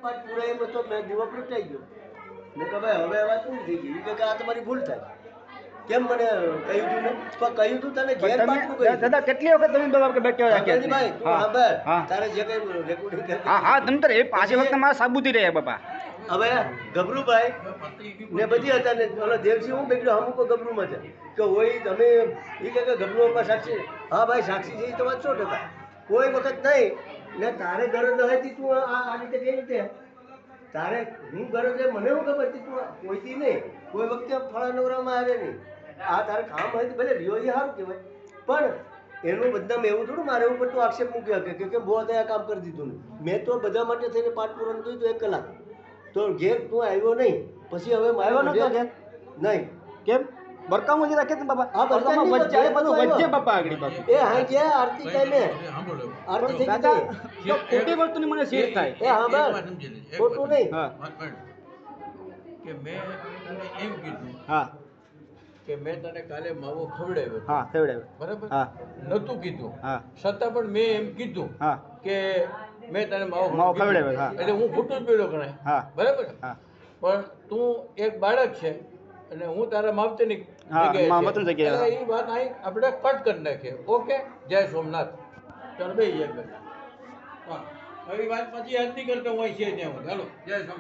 પાઠ પૂરા એમ હતો મેં દીવો પ્રગટાઈ ગયો. મેં કહ્યું ભાઈ હવે વાત શું થઈ ગઈ? કે આ તમારી ભૂલ થાય. કેમ મને કહ્યું તું ને? પણ કહ્યું તું તને ઘેર પાટલું કહ્યું. દાદા કેટલી વખત તમે બાબા કે બેઠો રાખ્યા ભાઈ તું સાંભળ. તારે જે કઈ રેકોર્ડિંગ કરી. હા હા તમે તો એ પાછી વખત મારા સાબુતી રહ્યા બાપા. હવે ગભરુભાઈ ને બધી હતા ને ઓલા દેવસિંહ હું બેઠો અમુક ગભરુમાં છે કે હોય તમે એ કહે કે ગભરુ બાપા સાક્ષી. હા ભાઈ સાક્ષી છે એ તો વાત 100%. કોઈ વખત નહીં ને તારે ગરજ હતી તું આ રીતે કઈ રીતે તારે હું ગરજ છે મને શું ખબર હતી તું કોઈથી નહીં કોઈ વખતે ફળા નવરામાં આવે નહીં. આ તારે કામ હોય ભલે રિયો એ સારું કહેવાય પણ એનું બદનામ એવું થોડું મારે ઉપર તું આક્ષેપ મૂક્યો કે બહુ આ કામ કરી દીધું ને મેં તો બધા માટે થઈને પાઠ પૂરણ કર્યું હતું 1 કલાક. તો ઘેર તું આવ્યો નહીં પછી હવે આવ્યો નતો ઘેર નહીં કેમ બરકામો જે રાખે બાપા આ બરકામો વચ્ચે બધું વચ્ચે બાપા આગળ પાછું એ હા જે આરતી ટાઈમે આરતી થઈ દાદા ગઈ તો ખોટી વસ્તુની મને શેર થાય એ હા બસ ખોટું નહીં હા કે મેં તને એમ કીધું હા કે મેં તને કાલે માવો ખવડાવ્યો હા ફેવડે બરાબર હા નતું કીધું હા છતાં પણ મેં એમ કીધું હા કે મેં તને માવો માવો કીધું. ખવડાવ્યો, હા. એટલે હું ખોટું જ બોલ્યો ગણાય હા. બરાબર હા પણ તું એક બાળક છે અને હું તારા માવતરની હા, જગ્યાએ છે. માવતરની જગ્યાએ, એટલે એ વાત અહીં આપણે કટ કરી નાખીએ ઓકે જય સોમનાથ ચાલો બે હા હવે વાત પછી યાદ નહીં કરતો હું અહીં છે ત્યાં ચાલો જય સોમનાથ.